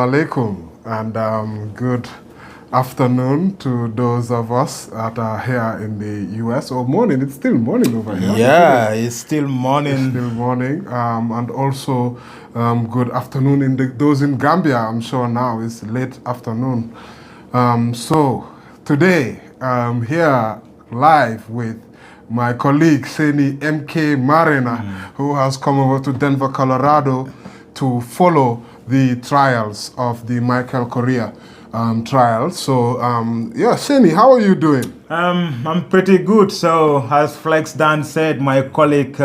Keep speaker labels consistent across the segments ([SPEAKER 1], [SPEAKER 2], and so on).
[SPEAKER 1] alaikum, and good afternoon to those of us that are here in the US, or morning. It's still morning over here.
[SPEAKER 2] Yeah, it's still morning.
[SPEAKER 1] It's still morning, and also good afternoon in those in Gambia. I'm sure now it's late afternoon. So today, here live with my colleague Sainey Marenah, who has come over to Denver, Colorado to follow the trials of the Michael Correa trial. So, yeah, Sainey, how are you doing?
[SPEAKER 2] I'm pretty good. So, as Flex Dan said, my colleague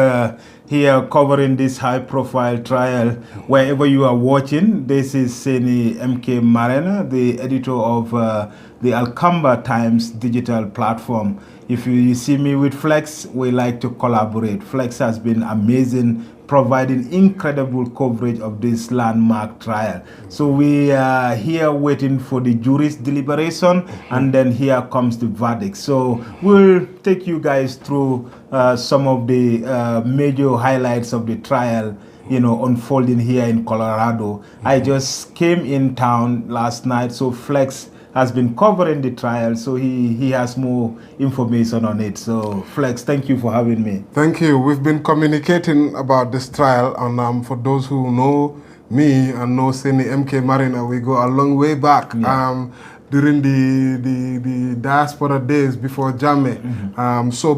[SPEAKER 2] here covering this high-profile trial, wherever you are watching, this is Sainey Marenah, the editor of the Alcamba Times digital platform. If you see me with Flex, we like to collaborate. Flex has been amazing, providing incredible coverage of this landmark trial. So we are here waiting for the jury's deliberation, and then here comes the verdict. So we'll take you guys through some of the major highlights of the trial, you know, unfolding here in Colorado. I just came in town last night, so Flex has been covering the trial, so he has more information on it. So, Flex, thank you for having me.
[SPEAKER 1] Thank you. We've been communicating about this trial, and for those who know me and know Sainey Marenah, we go a long way back. Yeah. During the diaspora days before Jammeh.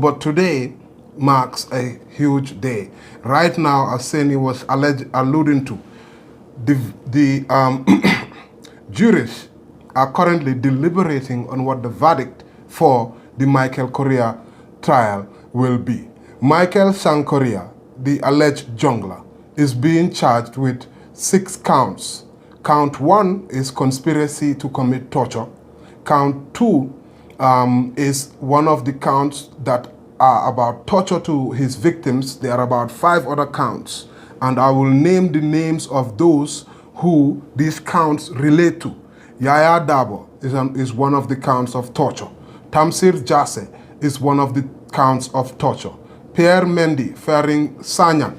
[SPEAKER 1] But today marks a huge day. Right now, as Sainey was alluding to, the juries are currently deliberating on what the verdict for the Michael Correa trial will be. Michael Sang Correa, the alleged jungler, is being charged with 6 counts. Count 1 is conspiracy to commit torture. Count 2 is one of the counts that are about torture to his victims. There are about 5 other counts, and I will name the names of those who these counts relate to. Yaya Dabo is one of the counts of torture. Tamsir Jase is one of the counts of torture. Pierre Mendy Fering Sanyang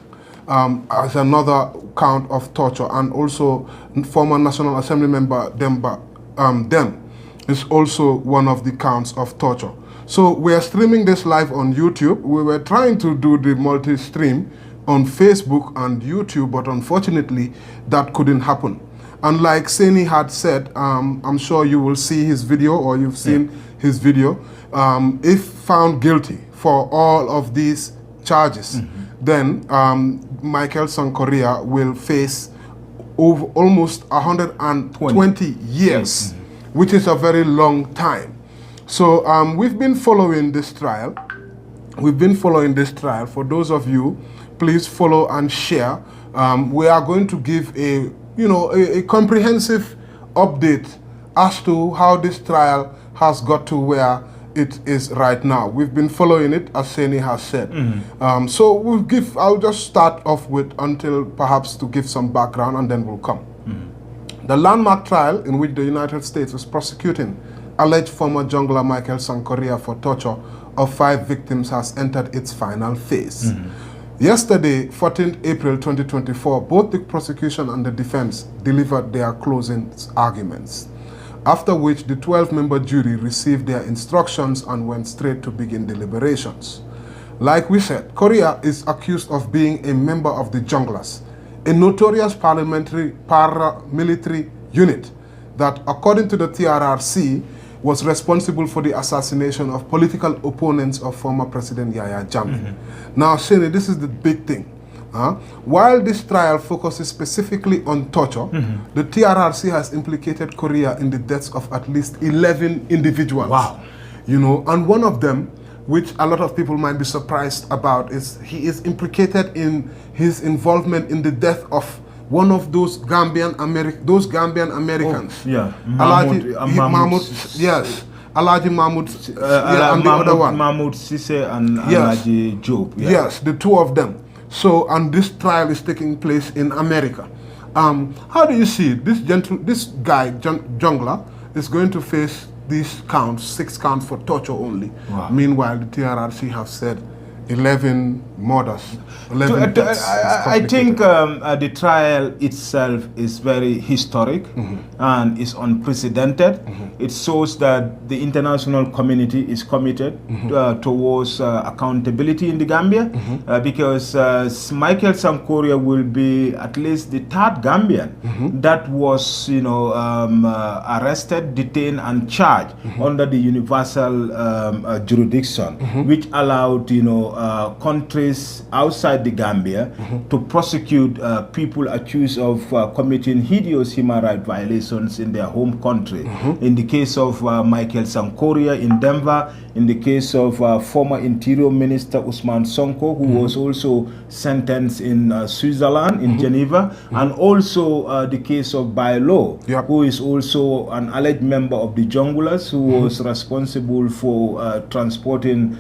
[SPEAKER 1] as another count of torture, and also former National Assembly member Dem is also one of the counts of torture. So we are streaming this live on YouTube. We were trying to do the multi-stream on Facebook and YouTube, but unfortunately that couldn't happen. And like Sainey had said, I'm sure you will see his video, or you've seen his video. If found guilty for all of these charges, then Michael Sang Correa will face over almost 120 years, which is a very long time. So we've been following this trial. For those of you, please follow and share. We are going to give a comprehensive update as to how this trial has got to where it is right now. We've been following it, as Sainey has said. So I'll just start off with, until perhaps to give some background, and then we'll come. The landmark trial in which the United States is prosecuting alleged former jungler Michael Sang Correa for torture of 5 victims has entered its final phase. Yesterday, 14th April 2024, both the prosecution and the defense delivered their closing arguments, after which the 12-member jury received their instructions and went straight to begin deliberations. Like we said, Correa is accused of being a member of the Junglers, a notorious paramilitary unit that, according to the TRRC, was responsible for the assassination of political opponents of former President Yahya Jammeh. Now, Sainey, this is the big thing. While this trial focuses specifically on torture, the TRRC has implicated Correa in the deaths of at least 11 individuals.
[SPEAKER 2] Wow.
[SPEAKER 1] And one of them, which a lot of people might be surprised about, is he is implicated in his involvement in the death of one of those Gambian Americans.
[SPEAKER 2] Mahmoud.
[SPEAKER 1] Yes. Alaji Mahmoud, and the other one.
[SPEAKER 2] Mahmoud Sise and Alaji Job.
[SPEAKER 1] Yes, the 2 of them. So, and this trial is taking place in America. How do you see it? This guy, jungler, is going to face these counts, 6 counts for torture only. Wow. Meanwhile, the TRRC have said 11 murders. 11 deaths.
[SPEAKER 2] I think the trial itself is very historic and is unprecedented. It shows that the international community is committed towards accountability in the Gambia because Michael Sang Correa will be at least the third Gambian that was, arrested, detained, and charged under the universal jurisdiction, which allowed, countries outside the Gambia to prosecute people accused of committing hideous human rights violations in their home country. In the case of Michael Sang Correa in Denver, in the case of former Interior Minister Usman Sonko, who was also sentenced in Switzerland, in Geneva, and also the case of Bailo, who is also an alleged member of the Junglers, who was responsible for transporting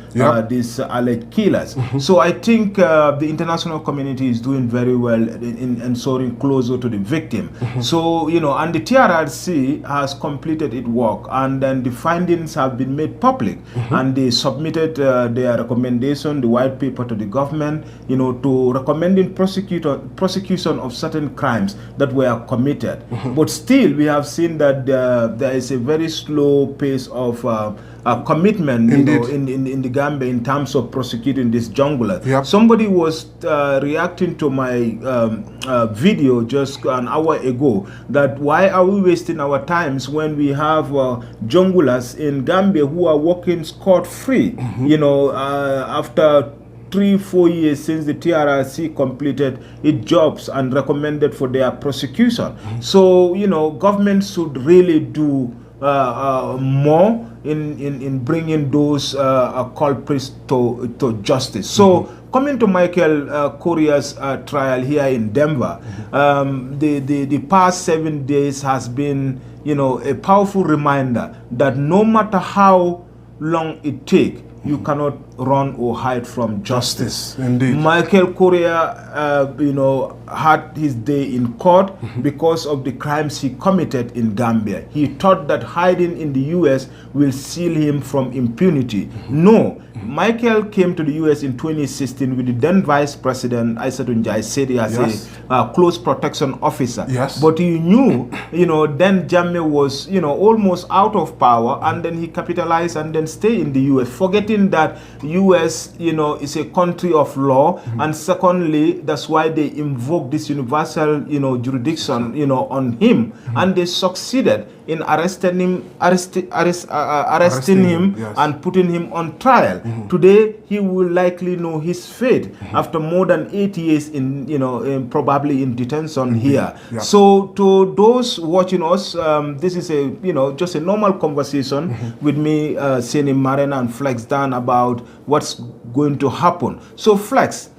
[SPEAKER 2] these alleged killers. So I think the international community is doing very well in ensuring closer to the victim. So, and the TRRC has completed its work, and then the findings have been made public, and they submitted their recommendation, the white paper, to the government, to recommending prosecution of certain crimes that were committed. But still, we have seen that there is a very slow pace of commitment in the Gambia in terms of prosecuting this jungler. Somebody was reacting to my video just an hour ago that why are we wasting our times when we have junglers in Gambia who are working scot-free, after 3-4 years since the TRRC completed its jobs and recommended for their prosecution. So, government should really do more in bringing those culprits to justice. So, coming to Michael Correa's trial here in Denver, the past 7 days has been, a powerful reminder that no matter how long it takes, you cannot run or hide from justice.
[SPEAKER 1] Indeed.
[SPEAKER 2] Michael Correa, had his day in court because of the crimes he committed in Gambia. He thought that hiding in the U.S. will seal him from impunity. No. Michael came to the U.S. in 2016 with the then Vice President Aissatou Njai Sedi as a close protection officer. But he knew, then Jammeh was, almost out of power, and then he capitalized and then stayed in the U.S., forgetting that U.S., is a country of law, and secondly, that's why they invoked this universal, jurisdiction, on him, and they succeeded in arresting him, and putting him on trial. Today, he will likely know his fate after more than 8 years probably in detention here. So, to those watching us, this is just a normal conversation with me, Sainey, Marenah, and Flex Dan about what's going to happen. So, Flex,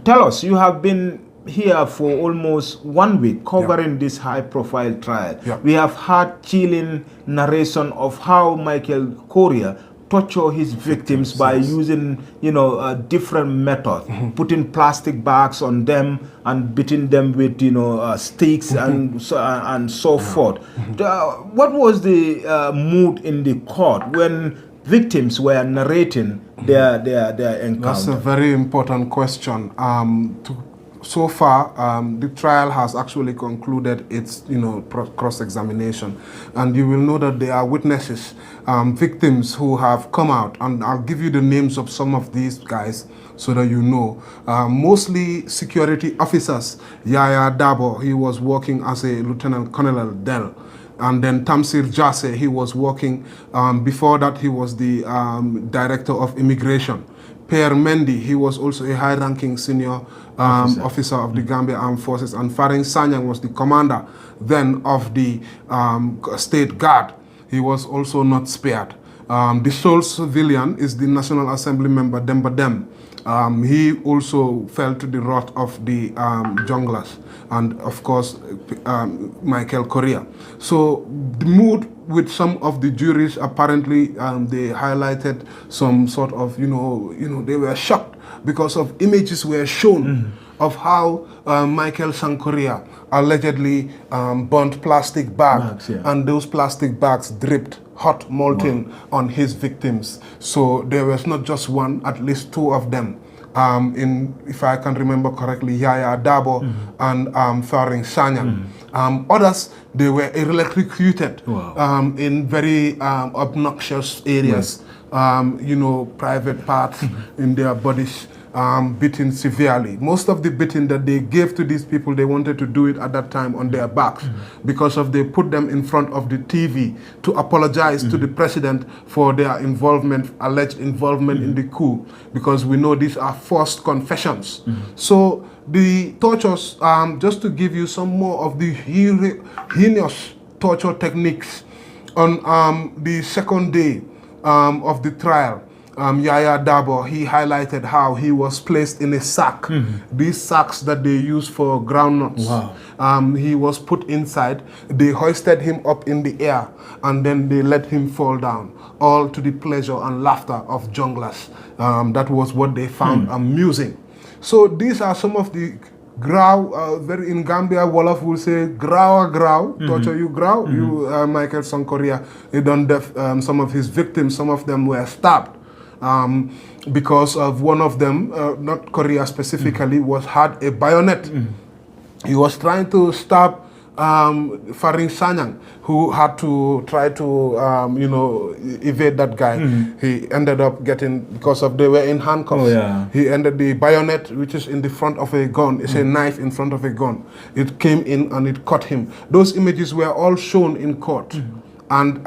[SPEAKER 2] tell us, you have been here for almost 1 week covering this high-profile trial. We have heard chilling narration of how Michael Correa torture his victims by using, different methods, putting plastic bags on them and beating them with, sticks and so forth. What was the mood in the court when victims were narrating their encounter?
[SPEAKER 1] That's a very important question. So far, the trial has actually concluded its, cross-examination, and you will know that there are witnesses, victims who have come out, and I'll give you the names of some of these guys so that you know. Mostly security officers. Yaya Dabo, he was working as a Lieutenant Colonel Del. And then Tamsir Jase, he was working, before that he was the Director of Immigration. Pierre Mendy, he was also a high-ranking senior officer of the Gambia Armed Forces, and Faring Sanyang was the commander then of the State Guard. He was also not spared. The sole civilian is the National Assembly member Demba Dem. He also fell to the wrath of the junglers, and of course Michael Correa. So the mood with some of the juries, apparently they highlighted some sort of, they were shocked because of images were shown of how Michael Sang Correa allegedly burnt plastic bags, and those plastic bags dripped hot molten on his victims. So there was not just one, at least two of them. if I can remember correctly, Yaya Dabo and Faring Sanyang. Others, they were electrocuted in very obnoxious areas, private parts in their bodies, beaten severely. Most of the beating that they gave to these people, they wanted to do it at that time on their backs because of they put them in front of the TV to apologize to the president for their alleged involvement in the coup, because we know these are forced confessions. So the tortures, just to give you some more of the heinous torture techniques, on the second day of the trial, Yaya Dabo, he highlighted how he was placed in a sack. These sacks that they use for groundnuts. He was put inside. They hoisted him up in the air, and then they let him fall down, all to the pleasure and laughter of junglers. That was what they found amusing. So these are some of the growl, very in Gambia, Wolof will say growl, torture you growl. You, Michael Sang Correa, he done some of his victims, some of them were stabbed. Because of one of them, not Korea specifically, had a bayonet. He was trying to stab Faring Sanyang, who had to try to, evade that guy. He ended up getting, because of they were in handcuffs, he ended the bayonet, which is in the front of a gun. It's a knife in front of a gun. It came in and it cut him. Those images were all shown in court. And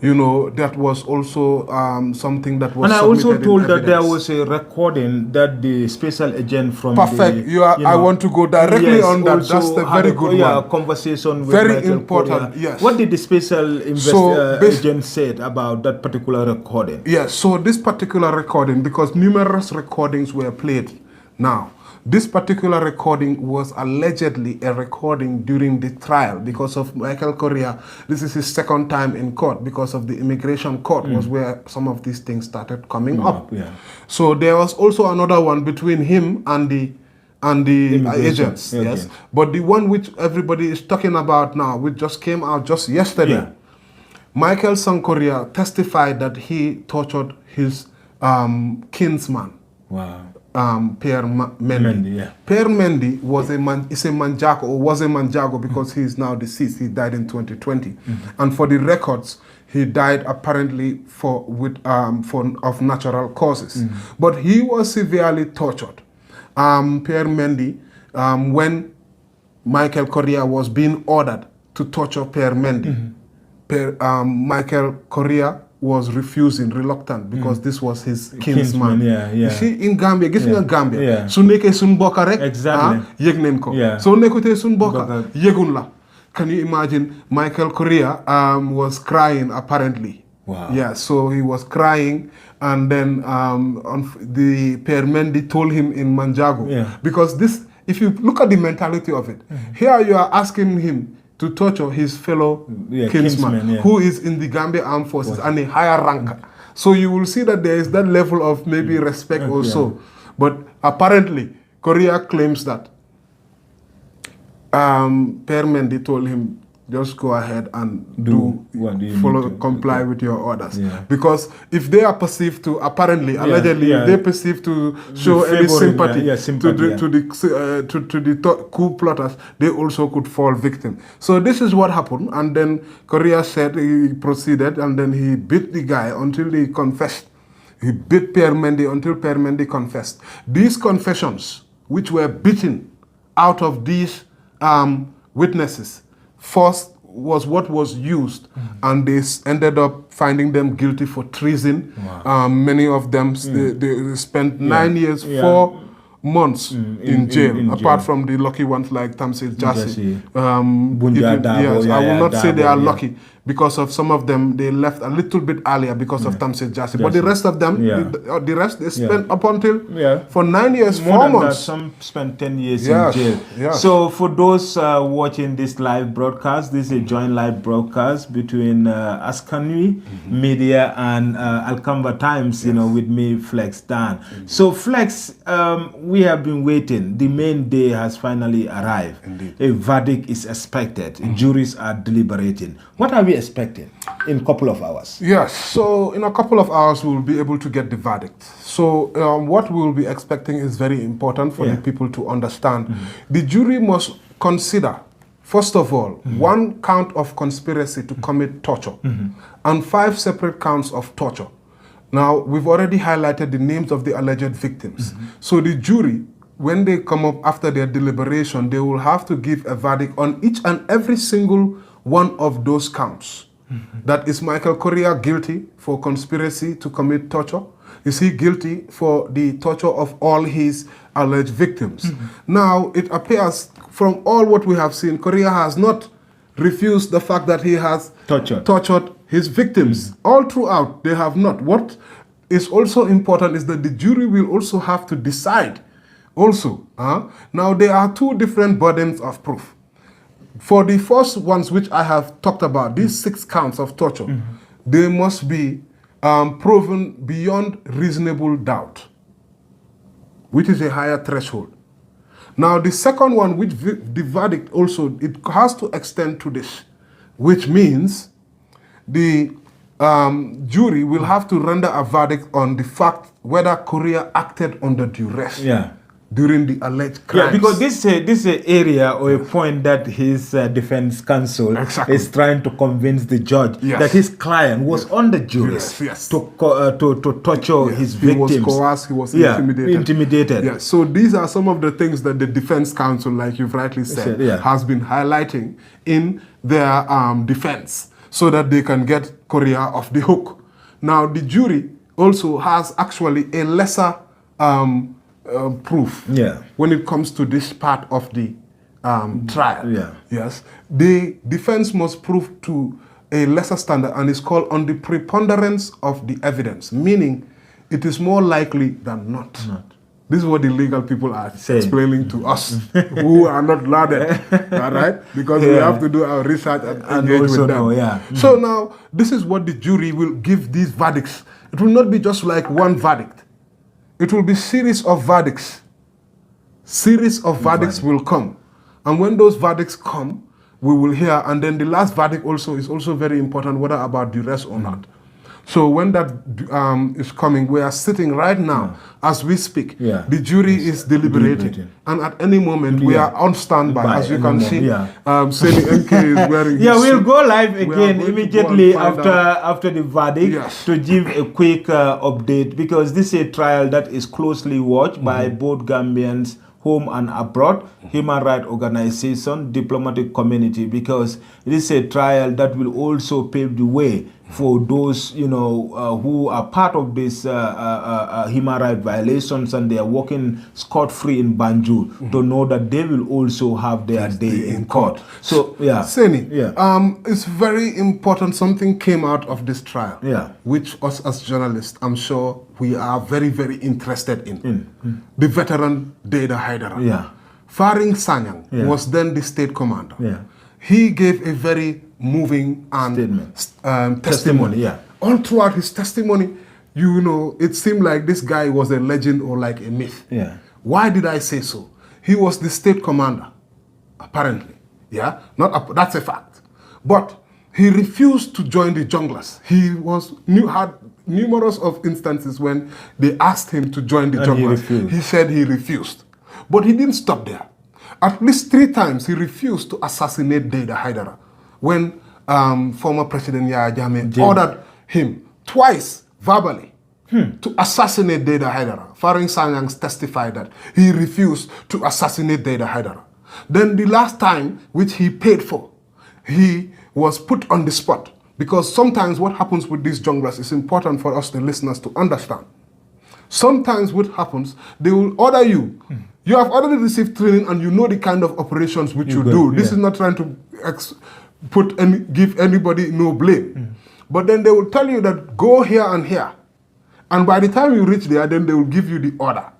[SPEAKER 1] that was also something that was.
[SPEAKER 2] And I also told that
[SPEAKER 1] evidence.
[SPEAKER 2] there was a recording that the special agent from
[SPEAKER 1] Perfect. I want to go directly on that. That's the very good one.
[SPEAKER 2] Conversation with
[SPEAKER 1] very
[SPEAKER 2] Michael
[SPEAKER 1] important.
[SPEAKER 2] Correa.
[SPEAKER 1] Yes.
[SPEAKER 2] What did the special agent said about that particular recording?
[SPEAKER 1] Yes. So this particular recording, because numerous recordings were played now. This particular recording was allegedly a recording during the trial because of Michael Correa. This is his second time in court because of the immigration court was where some of these things started coming up. So there was also another one between him and the agents. Yes. But the one which everybody is talking about now, which just came out just yesterday, Michael Sang Correa testified that he tortured his kinsman. Pierre Mendy. Pierre Mendy was a Manjago because he is now deceased. He died in 2020, and for the records, he died apparently of natural causes. But he was severely tortured. Pierre Mendy, when Michael Correa was being ordered to torture Pierre Mendy, Michael Correa was refusing, reluctant, because this was his kinsman. You see, in Gambia, gis nga Gambia, su nekkee sun bokka rek, yëg nañ ko. So nekkutee sun bokka, yëgun la. Can you imagine? Michael Correa was crying apparently. So he was crying, and then the Pierre Mendy told him in Manjago, because this, if you look at the mentality of it, here you are asking him to torture his fellow kinsman who is in the Gambia Armed Forces and a higher rank. So you will see that there is that level of maybe respect also. But apparently, Correa claims that Pierre Mendy told him, just go ahead and comply with your orders. Because if they are perceived to, allegedly, they perceive to show any sympathy, to the coup plotters, they also could fall victim. So this is what happened. And then Correa said he proceeded, and then he beat the guy until he confessed. He beat Pierre Mendy until Pierre Mendy confessed. These confessions, which were beaten out of these witnesses, first was what was used, and they ended up finding them guilty for treason. Many of them, they spent 9 years, 4 months in jail, apart from the lucky ones like Tamsil Jassi. I will not say they are lucky, because of some of them, they left a little bit earlier because of Tamsil Jassi. But the rest of them, the rest, they spent up until for 9 years, 4 months.
[SPEAKER 2] Some spent 10 years in jail. So for those watching this live broadcast, this is a joint live broadcast between Askanui Media and Alcamba Times, with me, Flex Dan. So Flex, we have been waiting. The main day has finally arrived.
[SPEAKER 1] Indeed.
[SPEAKER 2] A verdict is expected. Juries are deliberating. What are we expecting in a couple of hours?
[SPEAKER 1] Yes, so in a couple of hours we'll be able to get the verdict. So what we'll be expecting is very important for the people to understand. The jury must consider, first of all, one count of conspiracy to commit torture and 5 separate counts of torture. Now, we've already highlighted the names of the alleged victims. So the jury, when they come up after their deliberation, they will have to give a verdict on each and every single one of those counts. That is Michael Correa guilty for conspiracy to commit torture? Is he guilty for the torture of all his alleged victims? Now, it appears from all what we have seen, Correa has not refused the fact that he has tortured his victims. All throughout, they have not. What is also important is that the jury will also have to decide also. Now, there are 2 different burdens of proof. For the first ones which I have talked about, these 6 counts of torture, they must be proven beyond reasonable doubt, which is a higher threshold. Now, the second one, which the verdict also, it has to extend to this, which means the jury will have to render a verdict on the fact whether Correa acted under duress during the alleged crimes.
[SPEAKER 2] Yeah, because this is an area or a point that his defense counsel is trying to convince the judge that his client was under duress to torture his victims.
[SPEAKER 1] He was coerced, he was intimidated. Yes. So these are some of the things that the defense counsel, like you've rightly said, has been highlighting in their defense so that they can get Correa off the hook. Now, the jury also has actually a lesser proof when it comes to this part of the trial. Yes, the defense must prove to a lesser standard, and it's called on the preponderance of the evidence, meaning it is more likely than not. This is what the legal people are explaining to us who are not learned, all right? Because we have to do our research and engage with them. So now, this is what the jury will give these verdicts. It will not be just like one verdict. It will be series of verdicts. Series of verdicts will come. And when those verdicts come, we will hear. And then the last verdict also is also very important, whether about duress or not. So when that is coming, we are sitting right now as we speak. The jury is deliberating. And at any moment, we are on standby. As you can see, Sainey MK is wearing his
[SPEAKER 2] we'll
[SPEAKER 1] suit.
[SPEAKER 2] go live again immediately after the verdict to give a quick update, because this is a trial that is closely watched by both Gambians, home and abroad, human rights organization, diplomatic community, because it is a trial that will also pave the way for those, who are part of this human rights violations and they are working scot-free in Banjul to know that they will also have their day in court. So,
[SPEAKER 1] Sainey, it's very important. Something came out of this trial, which us as journalists, I'm sure we are very, very interested in. The veteran Deda Haidara. Faring Sanyang was then the state commander. He gave a very moving and testimony. All throughout his testimony, it seemed like this guy was a legend or like a myth. Why did I say so? He was the state commander, apparently. That's a fact. But he refused to join the junglers. He had numerous of instances when they asked him to join the junglers. He said he refused. But he didn't stop there. At least 3 times he refused to assassinate Deda Haidara when former President Yahya Jammeh ordered him twice verbally to assassinate Deda Haidara. Faring Sanyang testified that he refused to assassinate Deda Haidara. Then the last time, which he paid for, he was put on the spot. Because sometimes what happens with these junglers is important for us, the listeners, to understand. Sometimes what happens, they will order you. You have already received training and you know the kind of operations which you do. This is not trying to give anybody no blame. But then they will tell you that go here and here. And by the time you reach there, then they will give you the order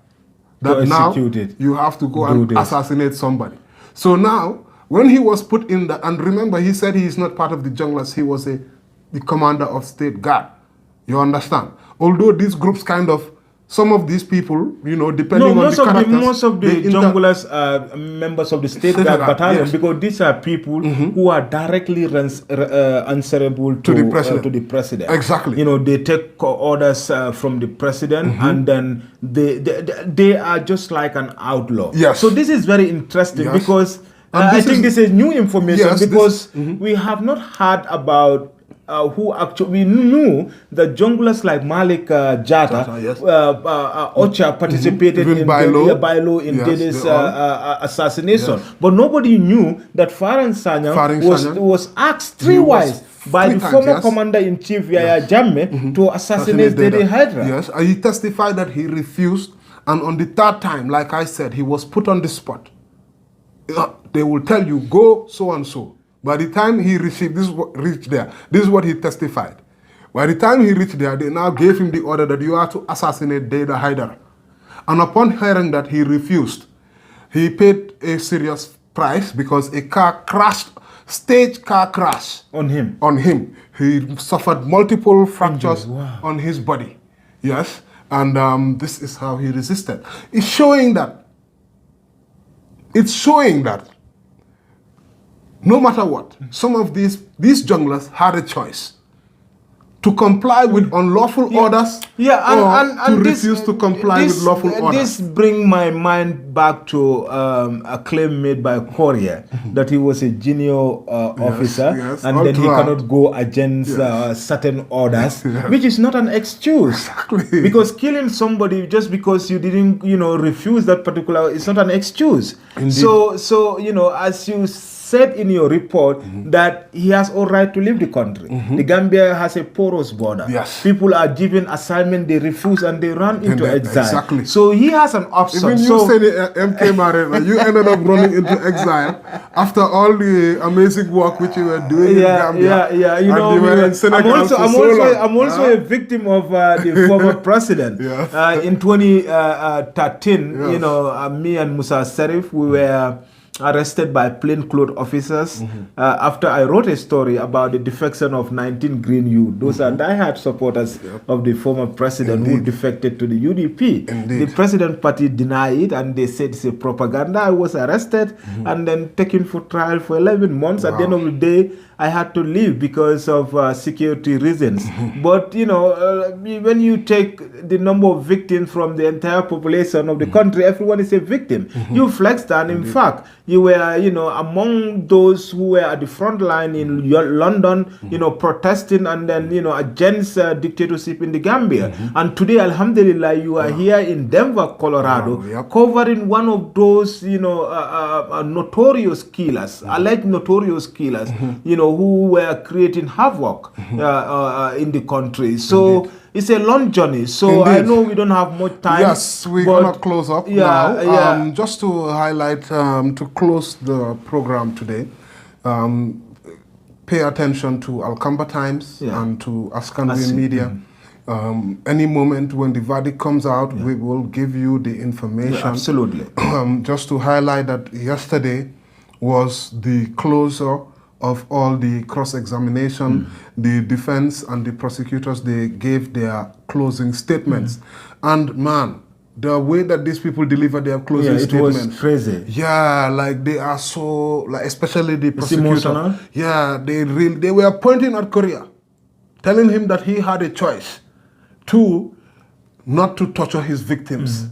[SPEAKER 1] that now you have to go and assassinate somebody. So now, when he was put in the, and remember, he said he is not part of the junglers, he was the commander of state guard. You understand? Although these groups kind of some of these people, depending on the characters.
[SPEAKER 2] Most of the junglers are members of the state guard battalion,
[SPEAKER 1] yes.
[SPEAKER 2] because these are people who are directly answerable to the president.
[SPEAKER 1] Exactly.
[SPEAKER 2] They take orders from the president, and then they are just like an outlaw.
[SPEAKER 1] Yes.
[SPEAKER 2] So this is very interesting,
[SPEAKER 1] yes.
[SPEAKER 2] because I think this is new information, because we have not heard about who actually, we knew that junglers like Malik Jata,
[SPEAKER 1] yes.
[SPEAKER 2] Ocha participated in Bailo in Dede's assassination,
[SPEAKER 1] yes.
[SPEAKER 2] but nobody knew that Faran Sanyang was asked twice by the former commander-in-chief Yaya Jammeh to assassinate Dede Hydra.
[SPEAKER 1] Yes, and he testified that he refused, and on the third time, like I said, he was put on the spot. They will tell you, go so and so. By the time he reached there, this is what he testified. By the time he reached there, they now gave him the order that you are to assassinate Dede Hydra. And upon hearing that he refused, he paid a serious price, because a car crashed, staged car crash
[SPEAKER 2] on him.
[SPEAKER 1] He suffered multiple fractures on his body. Yes, and this is how he resisted. It's showing that no matter what, some of these junglers had a choice to comply with unlawful orders, or to refuse to comply with lawful orders.
[SPEAKER 2] This brings my mind back to a claim made by Correa that he was a junior officer, and then he cannot go against certain orders, which is not an excuse.
[SPEAKER 1] Exactly.
[SPEAKER 2] Because killing somebody just because you didn't, refuse that particular, it's not an excuse.
[SPEAKER 1] Indeed.
[SPEAKER 2] So as you said in your report, that he has all right to leave the country. The Gambia has a porous border.
[SPEAKER 1] Yes.
[SPEAKER 2] People are given assignment, they refuse, and they run into exile.
[SPEAKER 1] Exactly.
[SPEAKER 2] So he has an option.
[SPEAKER 1] Even you said it, MK Marenah, you ended up running into exile after all the amazing work which you were doing in Gambia.
[SPEAKER 2] You know,
[SPEAKER 1] you were in Senegal
[SPEAKER 2] I'm also a victim of the former president. In 2013, me and Musa Serif, we were arrested by plainclothes officers after I wrote a story about the defection of 19 Green Youth. Those are diehard supporters of the former president who defected to the UDP. The president party denied it, and they said it's a propaganda. I was arrested and then taken for trial for 11 months. At the end of the day, I had to leave because of security reasons. But, when you take the number of victims from the entire population of the country, everyone is a victim. You flexed, and in fact, you were, among those who were at the front line in London, protesting and then, against dictatorship in the Gambia. And today, alhamdulillah, you are here in Denver, Colorado, covering one of those, notorious killers, alleged notorious killers, who were creating havoc in the country. So it's a long journey. So I know we don't have much time.
[SPEAKER 1] Yes, we're going to close up now. Just to highlight, to close the program today, pay attention to Alcamba Times and to Askanwi Media. Any moment when the verdict comes out, we will give you the information.
[SPEAKER 2] Absolutely.
[SPEAKER 1] Just to highlight that yesterday was the closure of all the cross-examination. The defense and the prosecutors, they gave their closing statements. And man, the way that these people deliver their closing statements,
[SPEAKER 2] it was crazy.
[SPEAKER 1] Yeah, like they are so, like especially the prosecutor.
[SPEAKER 2] Emotional.
[SPEAKER 1] Yeah, they were pointing at Correa, telling him that he had a choice to not to torture his victims.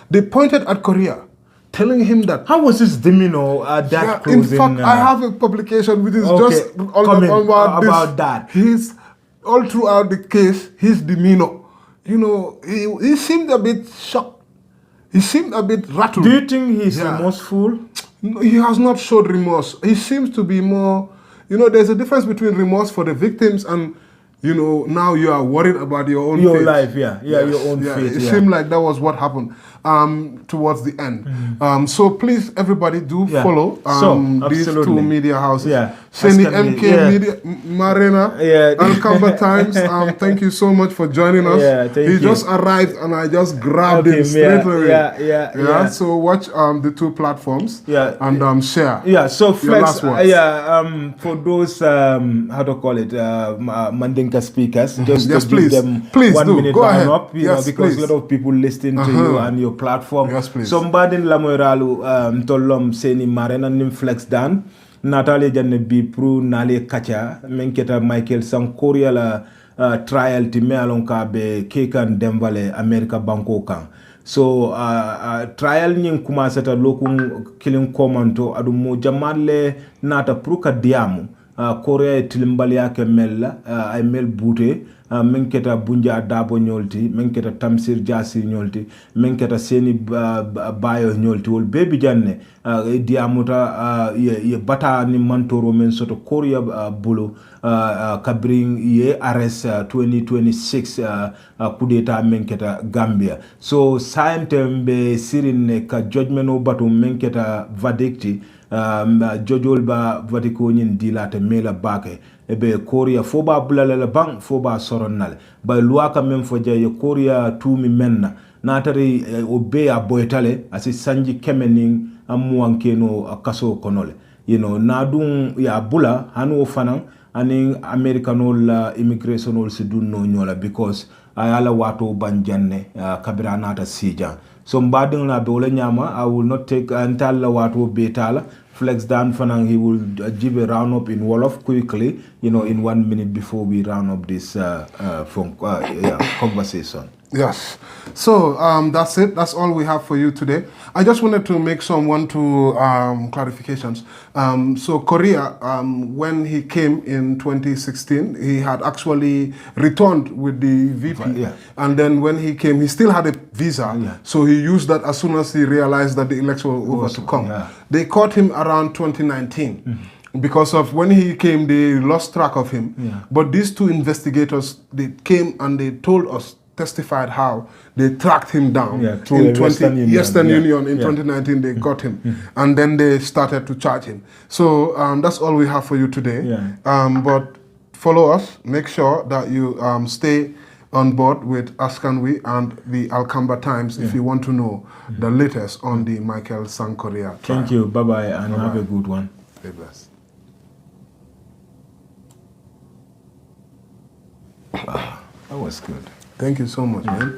[SPEAKER 1] They pointed at Correa, telling him that.
[SPEAKER 2] How was his demeanor that closing?
[SPEAKER 1] In fact, I have a publication which is just
[SPEAKER 2] about that.
[SPEAKER 1] He's all throughout the case, his demeanor. He seemed a bit shocked. He seemed a bit rattled.
[SPEAKER 2] Do you think he's remorseful?
[SPEAKER 1] No, he has not showed remorse. He seems to be more. There's a difference between remorse for the victims and. Now you are worried about your own fate.
[SPEAKER 2] Life, your own fate.
[SPEAKER 1] It seemed like that was what happened. towards the end. So please, everybody, do follow these two media houses. Sainey MK Media, Marenah, Alcamba Times. Thank you so much for joining us. He just arrived and I just grabbed him straight away. So watch the two platforms and share.
[SPEAKER 2] So Flex, for those how to call it Mandinka speakers, just to give them
[SPEAKER 1] please
[SPEAKER 2] 1 minute round up, because
[SPEAKER 1] please.
[SPEAKER 2] a lot of people listening to you and your platform. So mbadin lamoiralu tolom Sainey Marenah nim Flex dan Natalie janne bi pro nale kacha menketa Michael Sang Correa la trial ti me alon ka be kekan demvale America banko kan. So trial nyin commencé ta lokum killing komanto adu mo jamalle nata pro ka diamu Correa tilimbali yake mel ay mel bouté menketa bunja dabo nyolti menketa tamsir jasir nyolti menketa Sainey bayo nyolti wol bebi janne diamuta ye bata ni mantoro men soto Correa bulo kabring ye arrest 2026 coup d'etat menketa Gambia. So saintembe sirine ka judgment o batu menketa verdicti jojol ba vatiko nyin dilate mela bake ebe Correa foba bulala la bang foba soronnal ba loi ka même fo jaye Correa tumi menna natari obe a boytale asi sanji kemening amuankeno kaso konole nadung ya bula hanu fanan aning americanol immigrationol sidunno nyola because ayala wato banjanne kabira nata sija. So mbading na bole nyama, I will not take until wato betala Flex down fanang. He will give a round up in Wolof quickly, in 1 minute before we round up this conversation.
[SPEAKER 1] Yes. So that's it. That's all we have for you today. I just wanted to make some 1-2 clarifications. So Correa, when he came in 2016, he had actually returned with the VP. And then when he came, he still had a visa. So he used that as soon as he realized that the election was over to come. They caught him around 2019. Because of when he came, they lost track of him. But these two investigators, they came and they told us, testified how they tracked him down in Western Union in 2019. They got him, and then they started to charge him. So that's all we have for you today. But follow us. Make sure that you stay on board with Askanwi and the Alcamba Times if you want to know the latest on the Michael Sang Correa trial.
[SPEAKER 2] Thank you. Bye-bye, and have a good one.
[SPEAKER 1] Stay blessed.
[SPEAKER 2] That was good.
[SPEAKER 1] Thank you so much, man.